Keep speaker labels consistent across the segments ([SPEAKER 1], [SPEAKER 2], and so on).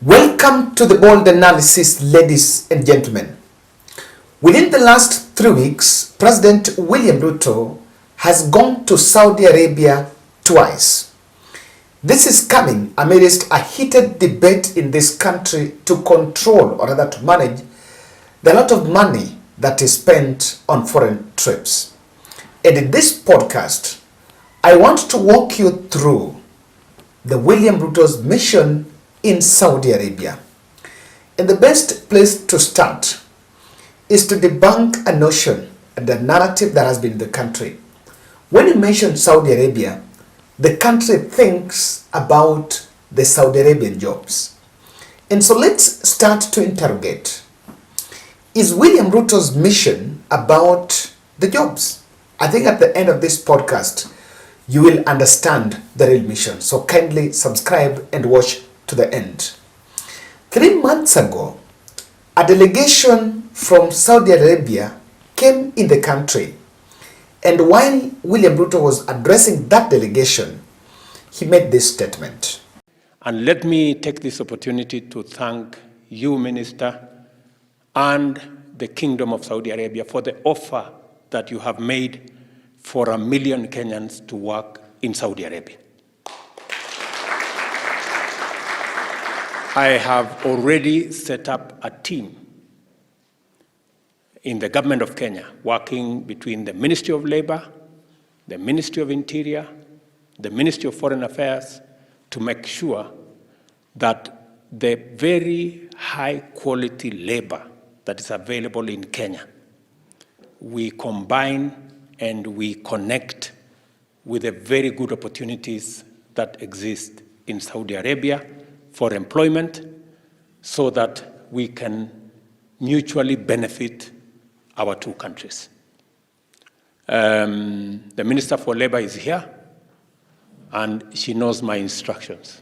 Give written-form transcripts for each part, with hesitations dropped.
[SPEAKER 1] Welcome to the bold analysis, ladies and gentlemen. Within the last 3 weeks, President William Ruto has gone to Saudi Arabia twice. This is coming amidst a heated debate in this country to control, or rather to manage, the lot of money that is spent on foreign trips. And in this podcast, I want to walk you through the William Ruto's mission in Saudi Arabia. And the best place to start is to debunk a notion and the narrative that has been in the country. When you mention Saudi Arabia, the country thinks about the Saudi Arabian jobs. And so let's start to interrogate. Is William Ruto's mission about the jobs? I think at the end of this podcast, you will understand the real mission. So kindly subscribe and watch to the end. 3 months ago, a delegation from Saudi Arabia came in the country, and while William Ruto was addressing that delegation, he made this statement.
[SPEAKER 2] And let me take this opportunity to thank you, Minister, and the Kingdom of Saudi Arabia for the offer that you have made for 1 million Kenyans to work in Saudi Arabia. I have already set up a team in the government of Kenya, working between the Ministry of Labor, the Ministry of Interior, the Ministry of Foreign Affairs, to make sure that the very high quality labor that is available in Kenya, we combine and we connect with the very good opportunities that exist in Saudi Arabia for employment, so that we can mutually benefit our two countries. The Minister for Labor is here, and she knows my instructions.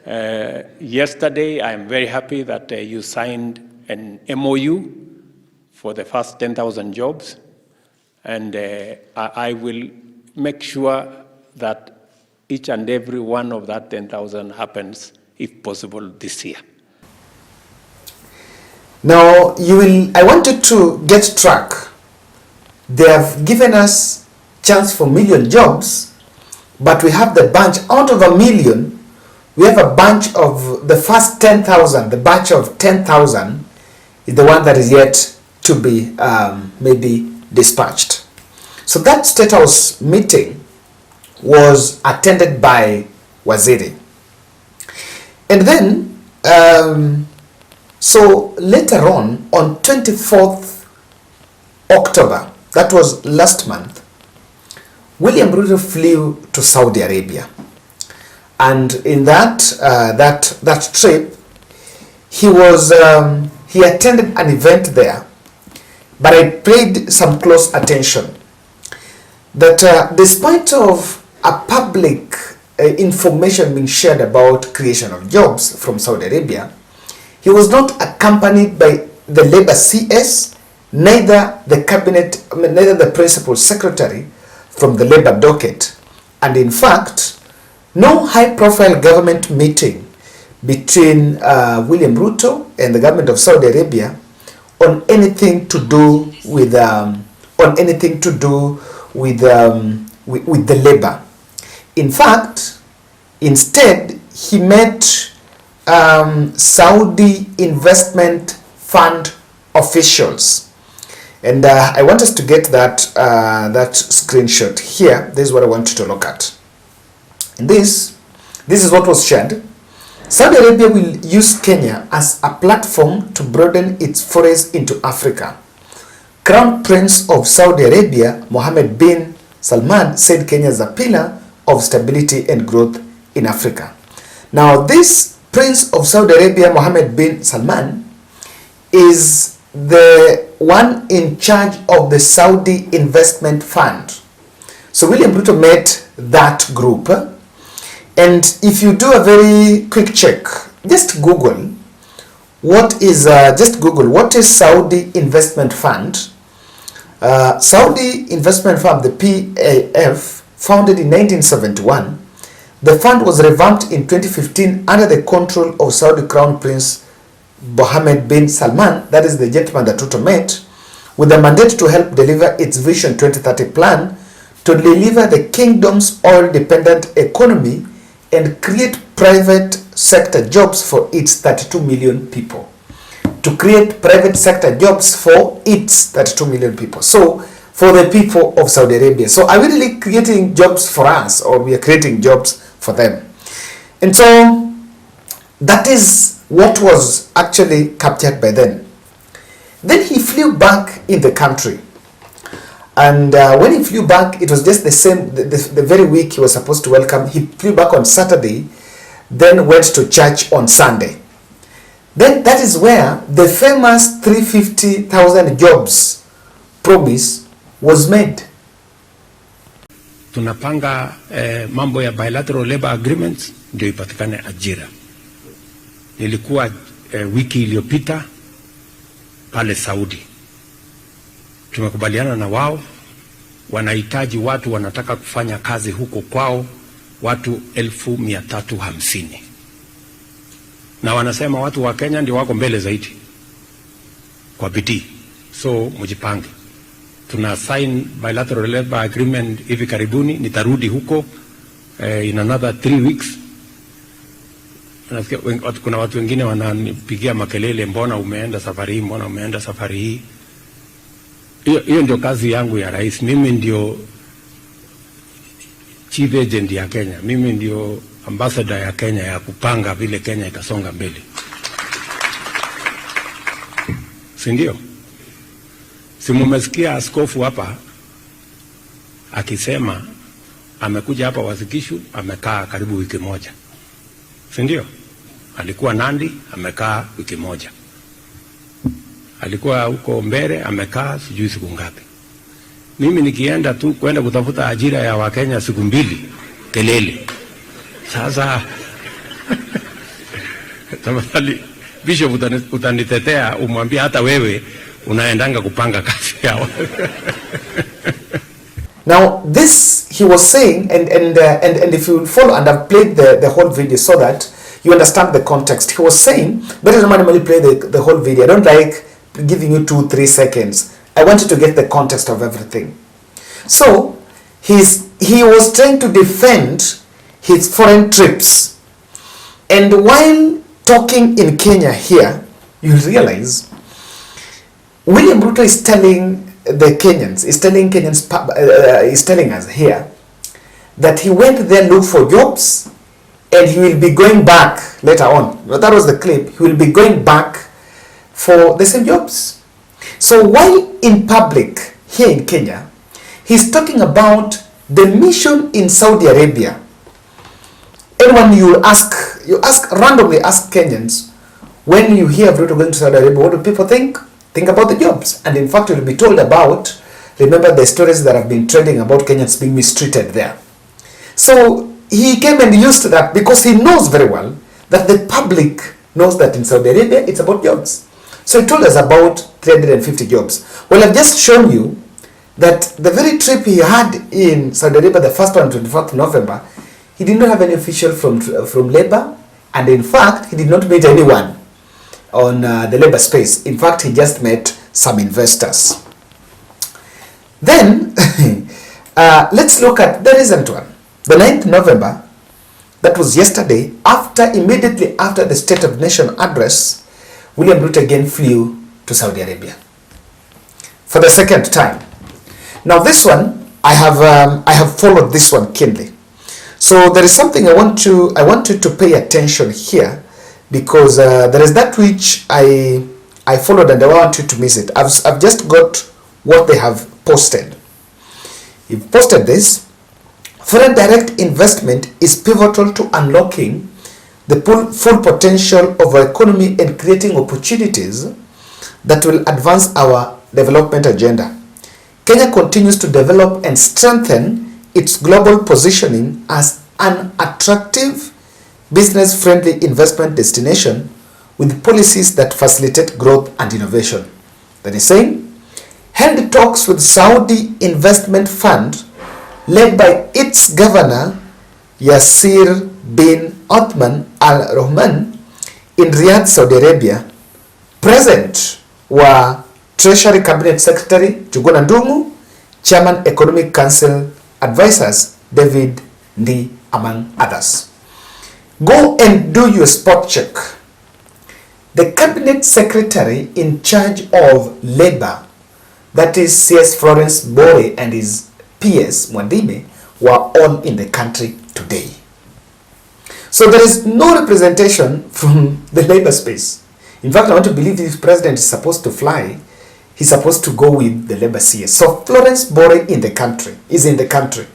[SPEAKER 2] Yesterday, I am very happy that you signed an MOU for the first 10,000 jobs, and I will make sure that each and every one of that 10,000 happens, if possible, this year.
[SPEAKER 1] Now, I wanted to get track. They have given us chance for 1 million jobs, but we have the bunch, out of 1 million, we have a bunch of the first 10,000, the batch of 10,000 is the one that is yet to be maybe dispatched. So that State House meeting was attended by Waziri. And then, so later on 24th October, that was last month, William Ruto flew to Saudi Arabia. And in that trip, he attended an event there, but I paid some close attention that despite of a public information being shared about creation of jobs from Saudi Arabia, he was not accompanied by the Labor CS, neither the cabinet, neither the principal secretary from the Labor docket, and in fact, no high-profile government meeting between William Ruto and the government of Saudi Arabia on anything to do with the labor. In fact, instead, he met Saudi investment fund officials. And I want us to get that screenshot here. This is what I want you to look at. And this is what was shared. Saudi Arabia will use Kenya as a platform to broaden its forays into Africa. Crown Prince of Saudi Arabia, Mohammed bin Salman, said Kenya is a pillar of stability and growth in Africa. Now, this Prince of Saudi Arabia, Mohammed bin Salman, is the one in charge of the Saudi Investment Fund. So William Ruto met that group. And if you do a very quick check, just Google what is Saudi Investment Fund. Saudi Investment Fund, the PAF, founded in 1971, The fund was revamped in 2015 under the control of Saudi Crown Prince Mohammed bin Salman, that is the gentleman that Ruto met, with a mandate to help deliver its Vision 2030 plan to deliver the kingdom's oil-dependent economy and create private sector jobs for its 32 million people. To create private sector jobs for its 32 million people. So, for the people of Saudi Arabia. So, are we really creating jobs for us, or we are creating jobs for them? And so, that is what was actually captured by then. Then he flew back in the country. And when he flew back, it was just the same, the very week he was supposed to welcome. He flew back on Saturday, then went to church on Sunday. Then that is where the famous 350,000 jobs promise was made.
[SPEAKER 2] Tunapanga mambo ya bilateral labor agreements ndio ipatikane ajira. Nilikuwa wiki iliyopita pale Saudi. Tumekubaliana na wao, wanahitaji watu wanataka kufanya kazi huko kwao, watu 1,350. Na wanasema watu wa Kenya ndio wako mbele zaidi kwa bidii. So mjipange. Tuna sign bilateral labor agreement hivi karibuni, nitarudi huko in another 3 weeks. Kuna watu wengine wananipigia makelele, mbona umeenda safari hii, mbona umeenda safari hii. Hiyo ndio kazi yangu ya rais. Mimi ndio chief agent ya Kenya. Mimi ndio ambassador ya Kenya ya kupanga vile Kenya itasonga mbele. Si ndio? Si mumesikia askofu hapa akisema amekuja hapa Wasikishu, amekaa karibu wiki moja. Si ndio? Alikuwa Nandi, amekaa wiki moja. Alikuwa huko Mbere, amekaa sijui siku ngapi. Mimi nikienda tu kwenda kutafuta ajira ya Wakenya siku 2, kelele. Sasa tafadhali Bishop utanitetea, umwambie hata wewe unaendanga kupanga kazi yao.
[SPEAKER 1] Now this he was saying, and if you follow, and I've played the whole video so that you understand the context. He was saying, better normally play the whole video. I don't like giving you 2-3 seconds. I want you to get the context of everything. So he was trying to defend his foreign trips, and while talking in Kenya here, you realize William Ruto is telling the Kenyans, is telling us here that he went there look for jobs, and he will be going back later on. That was the clip. He will be going back for the same jobs. So while in public here in Kenya, he's talking about the mission in Saudi Arabia. And when you randomly ask Kenyans, when you hear Ruto going to Saudi Arabia, what do people think? Think about the jobs. And in fact, you'll be told about, remember the stories that have been trending about Kenyans being mistreated there. So he came and used that because he knows very well that the public knows that in Saudi Arabia, it's about jobs. So he told us about 350 jobs. Well, I've just shown you that the very trip he had in Saudi Arabia, the first one, 24th November, he did not have any official from labor, and in fact, he did not meet anyone on the labor space. In fact, he just met some investors. Then, let's look at the recent one. The 9th November, that was yesterday, immediately after the State of Nation address, William Ruto again flew to Saudi Arabia for the second time. Now this one, I have followed this one keenly. So there is something I want you to pay attention here, because there is that which I followed and I want you to miss it. I've just got what they have posted. He posted this. Foreign direct investment is pivotal to unlocking the full potential of our economy and creating opportunities that will advance our development agenda. Kenya continues to develop and strengthen its global positioning as an attractive, business-friendly investment destination with policies that facilitate growth and innovation. That is saying, held talks with Saudi Investment Fund led by its governor, Yasir bin Othman Al Rahman in Riyadh, Saudi Arabia. Present were Treasury Cabinet Secretary Juguna Ndungu, Chairman Economic Council Advisors David Ndi, among others. Go and do your spot check. The Cabinet Secretary in charge of Labour, that is CS Florence Bore and his PS Mwandime, were all in the country today. So there is no representation from the Labour space. In fact, I want to believe if the president is supposed to fly, he's supposed to go with the Labour CS. So Florence Bore is in the country.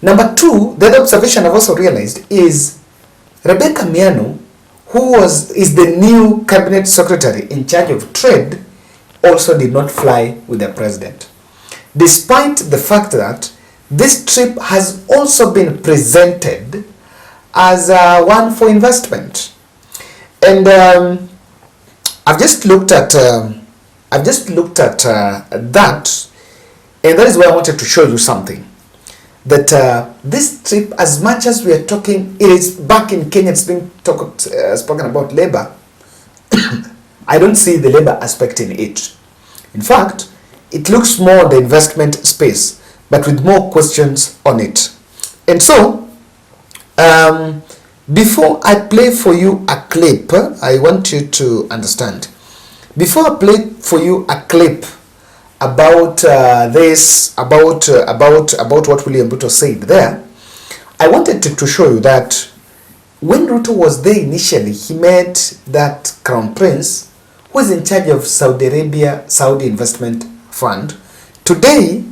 [SPEAKER 1] Number two, the other observation I've also realized is Rebecca Miano, who is the new cabinet secretary in charge of trade, also did not fly with the president. Despite the fact that this trip has also been presented as one for investment. And I've just looked at that, and that is where I wanted to show you something. That this trip, as much as we are talking, it is back in Kenya, it's being spoken about labor. I don't see the labor aspect in it. In fact, it looks more the investment space, but with more questions on it. And so, before I play for you a clip, I want you to understand. Before I play for you a clip about about what William Ruto said there, I wanted to show you that when Ruto was there initially, he met that Crown Prince who is in charge of Saudi Investment Fund. Today,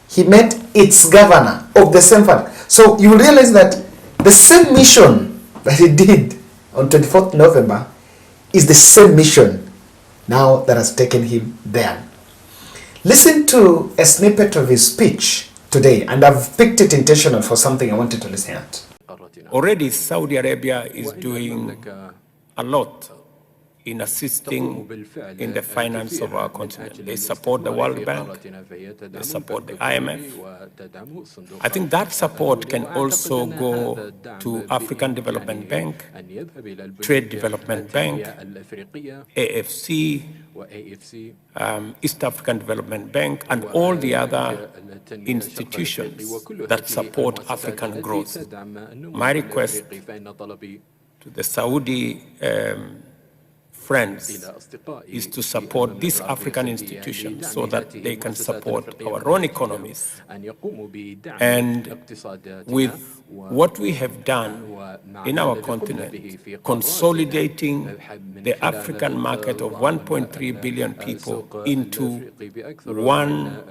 [SPEAKER 1] he met its governor of the same fund. So you will realize that the same mission that he did on 24th November is the same mission now that has taken him there. Listen to a snippet of his speech today, and I've picked it intentional for something I wanted to listen at.
[SPEAKER 2] Already Saudi Arabia is doing a lot in assisting in the finance of our continent. They support the World Bank, they support the IMF. I think that support can also go to African Development Bank, Trade Development Bank, AFC, East African Development Bank, and all the other institutions that support African growth. My request to the Saudi friends is to support these African institutions so that they can support our own economies. And with what we have done in our continent, consolidating the African market of 1.3 billion people into one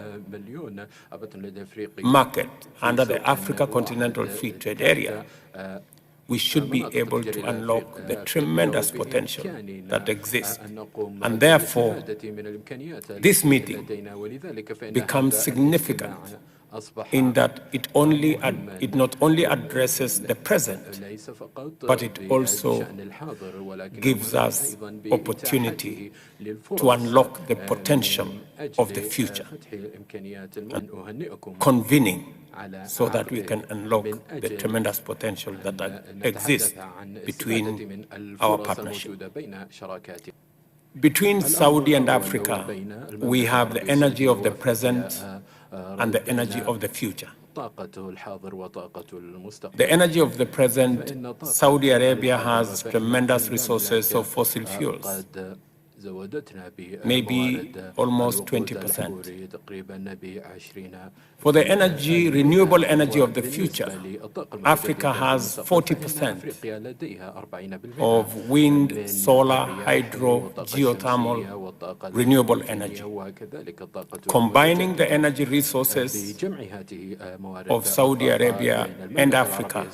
[SPEAKER 2] market under the Africa Continental Free Trade Area, we should be able to unlock the tremendous potential that exists. And therefore, this meeting becomes significant in that it not only addresses the present, but it also gives us opportunity to unlock the potential of the future, convening so that we can unlock the tremendous potential that exists between our partnership. Between Saudi and Africa, we have the energy of the present and the energy of the future. The energy of the present, Saudi Arabia has tremendous resources of fossil fuels, maybe almost 20%. For the renewable energy of the future, Africa has 40% of wind, solar, hydro, geothermal, renewable energy. Combining the energy resources of Saudi Arabia and Africa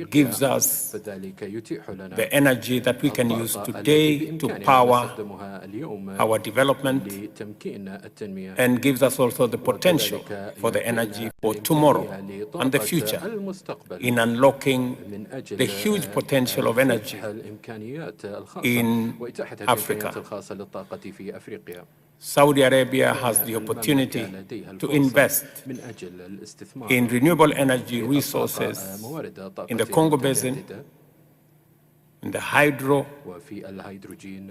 [SPEAKER 2] gives us the energy that we can use today to power our development and gives us also the potential for the energy for tomorrow and the future in unlocking the huge potential of energy in Africa. Saudi Arabia has the opportunity to invest in renewable energy resources in the Congo Basin, in the hydro,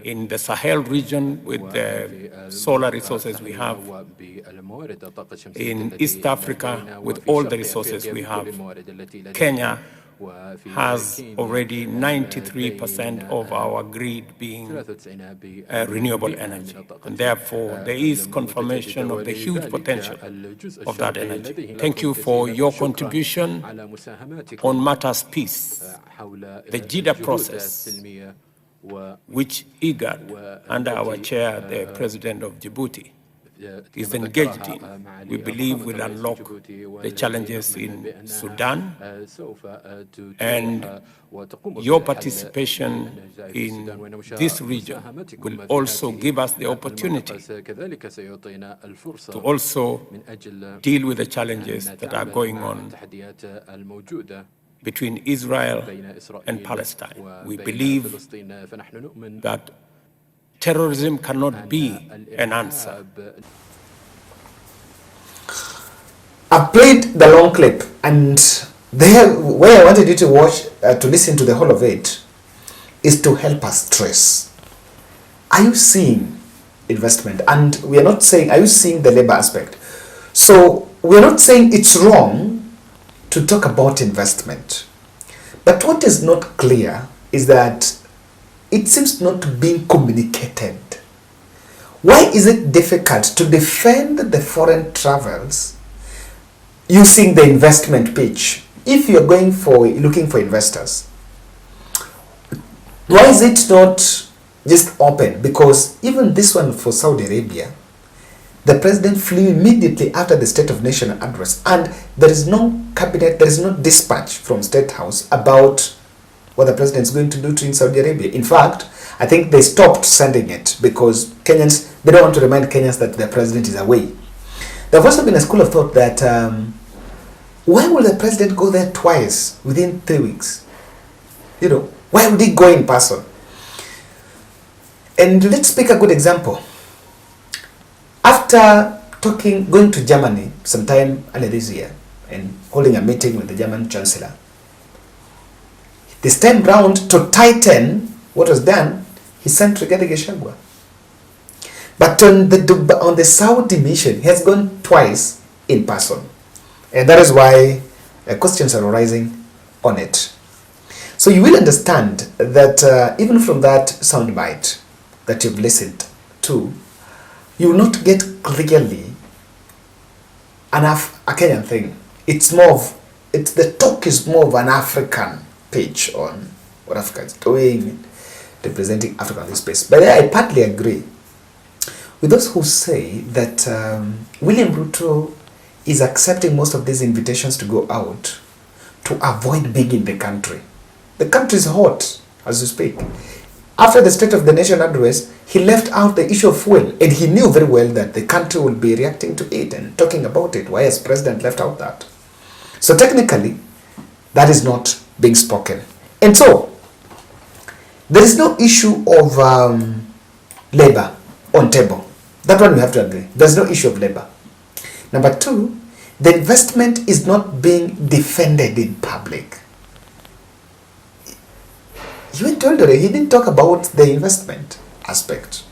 [SPEAKER 2] in the Sahel region with the solar resources we have, in East Africa with all the resources we have. Kenya has already 93% of our grid being renewable energy. And therefore, there is confirmation of the huge potential of that energy. Thank you for your contribution on matters peace, the JIDA process, which IGAD, under our chair, the President of Djibouti, is engaged in. We believe will unlock the challenges in Sudan, and your participation in this region will also give us the opportunity to also deal with the challenges that are going on between Israel and Palestine. We believe that terrorism cannot be an answer.
[SPEAKER 1] I played the long clip, and there, where I wanted you to watch, to listen to the whole of it, is to help us trace. Are you seeing investment? And we are not saying, are you seeing the labor aspect? So we are not saying it's wrong to talk about investment. But what is not clear is that it seems not being communicated. Why is it difficult to defend the foreign travels using the investment pitch if you're looking for investors? Why is it not just open? Because even this one for Saudi Arabia, the president flew immediately after the State of Nation address, and there is no cabinet, there is no dispatch from State House about what the president is going to do in Saudi Arabia. In fact, I think they stopped sending it because Kenyans, they don't want to remind Kenyans that the president is away. There have also been a school of thought that why will the president go there twice within 3 weeks? You know, why would he go in person? And let's pick a good example. After going to Germany sometime earlier this year and holding a meeting with the German Chancellor, this time round, to tighten what was done, he sent Rigathi Gachagua. But on the Saudi mission, he has gone twice in person. And that is why questions are arising on it. So you will understand that even from that soundbite that you've listened to, you will not get clearly a Kenyan thing. The talk is more of an African page on what Africa is doing, representing Africa in this space. But I partly agree with those who say that William Ruto is accepting most of these invitations to go out to avoid being in the country. The country is hot as you speak. After the State of the Nation address, he left out the issue of fuel, and he knew very well that the country will be reacting to it and talking about it. Why has President left out that? So technically, that is not being spoken. And so, there is no issue of labor on table. That one we have to agree. There's no issue of labor. Number two, the investment is not being defended in public. Even Tondore, he didn't talk about the investment aspect.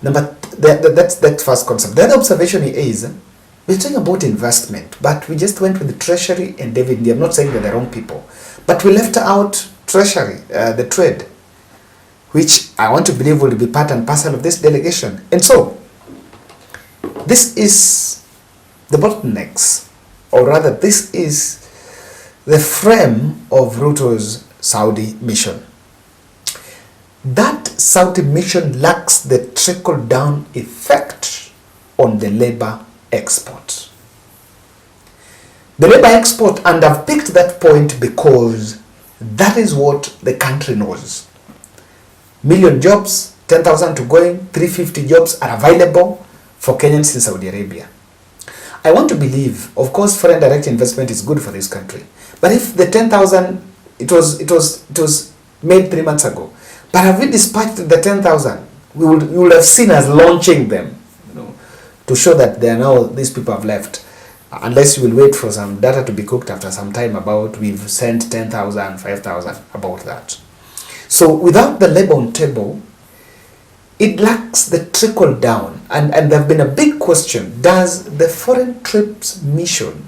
[SPEAKER 1] That's that first concept. The other observation is, we're talking about investment, but we just went with the Treasury and David Ndii. I'm not saying they're the wrong people, but we left out Treasury, the trade, which I want to believe will be part and parcel of this delegation. And so, this is the bottlenecks, or rather, this is the frame of Ruto's Saudi mission. That Saudi mission lacks the trickle-down effect on the labor export. The labor export, and I've picked that point because that is what the country knows. Million jobs 10,000 to going, 350 jobs are available for Kenyans in Saudi Arabia. I want to believe, of course, foreign direct investment is good for this country. But if the 10,000, it was made 3 months ago, but have we dispatched the 10,000? You would have seen us launching them, to show that they are now, these people have left. Unless you will wait for some data to be cooked after some time about we've sent 10,000, 5,000, about that. So without the labor on table, it lacks the trickle down. And there have been a big question, does the foreign trips mission,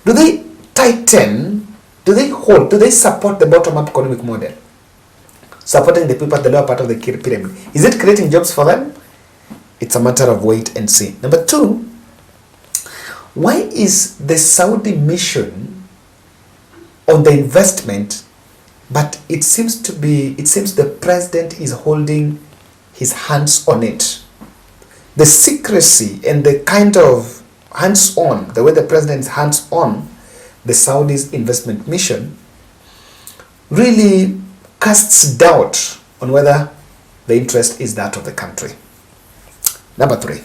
[SPEAKER 1] do they tighten, do they hold, do they support the bottom-up economic model? Supporting the people at the lower part of the pyramid. Is it creating jobs for them? It's a matter of wait and see. Number two, why is the Saudi mission on the investment, but it seems the president is holding his hands on it? The secrecy and the kind of hands-on, the way the president is hands-on the Saudi's investment mission really casts doubt on whether the interest is that of the country. Number three,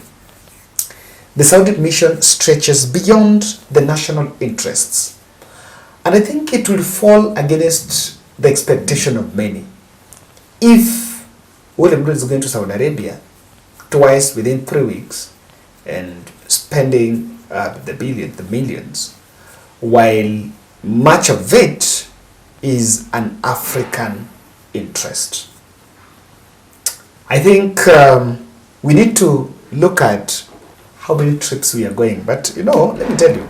[SPEAKER 1] the Saudi mission stretches beyond the national interests. And I think it will fall against the expectation of many. If William Ruto is going to Saudi Arabia twice within 3 weeks and spending the millions, while much of it is an African interest, I think we need to look at how many trips we are going. But let me tell you,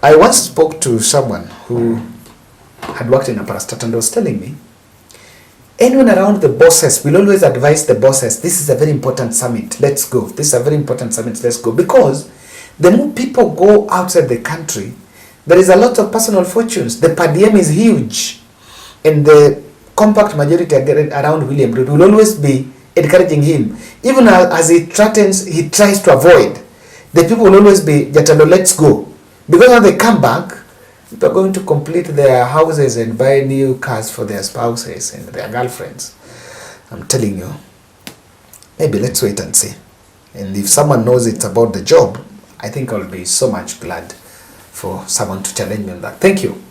[SPEAKER 1] I once spoke to someone who had worked in a parastatal and was telling me, anyone around the bosses will always advise the bosses, this is a very important summit, let's go. This is a very important summit, let's go. Because the more people go outside the country, there is a lot of personal fortunes. The per diem is huge. And the compact majority around William Ruto will always be encouraging him. Even as he threatens, he tries to avoid. The people will always be, Jatalo, let's go. Because when they come back, people are going to complete their houses and buy new cars for their spouses and their girlfriends. I'm telling you, maybe let's wait and see. And if someone knows it's about the job, I think I'll be so much glad for someone to challenge me on that. Thank you.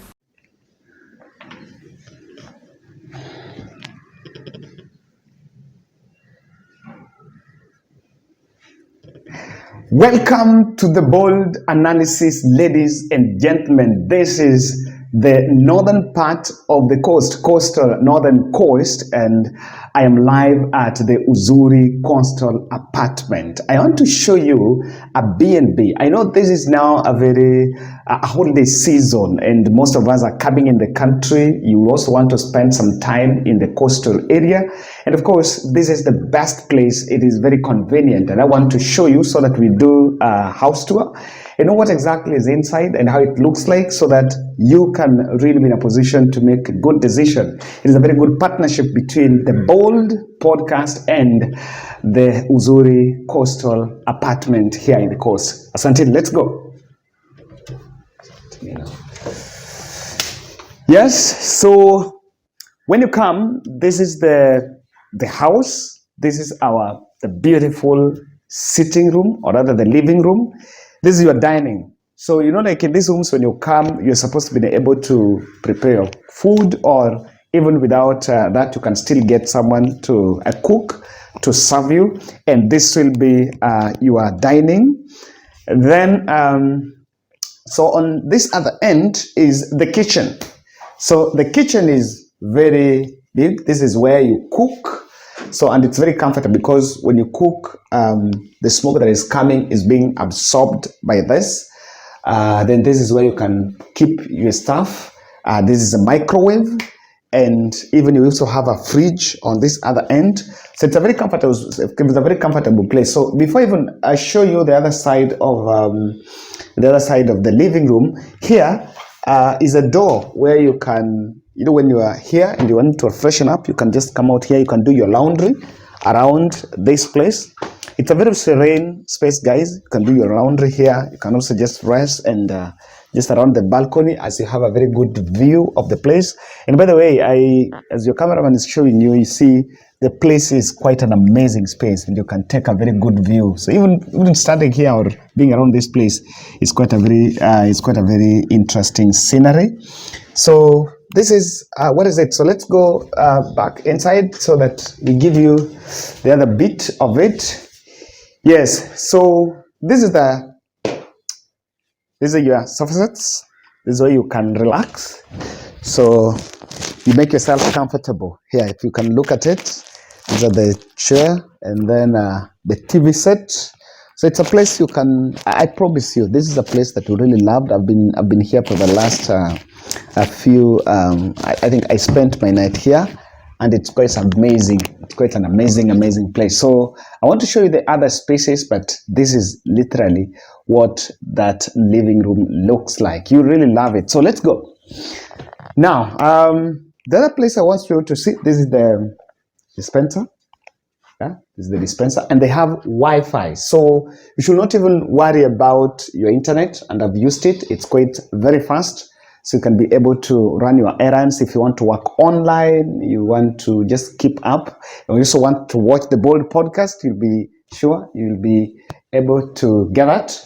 [SPEAKER 3] Welcome to the Bold Analysis, ladies and gentlemen. This is the northern part of the coastal northern coast, and I am live at the Uzui coastal apartment. I want to show you a B&B. I know this is now a holiday season, and most of us are coming in the country. You also want to spend some time in the coastal area, and of course this is the best place. It is very convenient, and I want to show you so that we do a house tour. You know what exactly is inside and how it looks like, so that you can really be in a position to make a good decision. It is a very good partnership between the Bold podcast and the Uzui coastal apartment here in the coast. Asante, let's go. Yes, so when you come, this is the house. This is the beautiful sitting room, or rather the living room. This is your dining. So, like in these rooms, when you come, you're supposed to be able to prepare your food, or even without that, you can still get someone a cook to serve you. And this will be your dining. Then, so on this other end is the kitchen. So the kitchen is very big. This is where you cook. So, and it's very comfortable because when you cook, the smoke that is coming is being absorbed by this. Then this is where you can keep your stuff. This is a microwave, and even you also have a fridge on this other end. So it's a very comfortable place. So before even I show you the other side of the living room, here is a door where you can, when you are here and you want to freshen up, you can just come out here. You can do your laundry around this place. It's a very serene space, guys. You can do your laundry here. You can also just rest and just around the balcony, as you have a very good view of the place. And by the way, as your cameraman is showing you, you see the place is quite an amazing space, and you can take a very good view. So even standing here or being around this place is quite a very interesting scenery. So this is what is it? So let's go back inside so that we give you the other bit of it. Yes. So this is your sofa sets. This is where you can relax. So you make yourself comfortable here. If you can look at it, these are the chair and then the TV set. So it's a place you can. I promise you, this is a place that you really loved. I've been here for the last a few. I think I spent my night here, and it's quite amazing. It's quite an amazing place. So I want to show you the other spaces, but this is literally what that living room looks like. You really love it. So let's go. Now, the other place I want you to see, this is the dispenser. Yeah, this is the dispenser, and they have Wi-Fi. So you should not even worry about your internet, and I've used it. It's quite very fast. So you can be able to run your errands if you want to work online, you want to just keep up, and you also want to watch the Bold podcast, you'll be able to get that.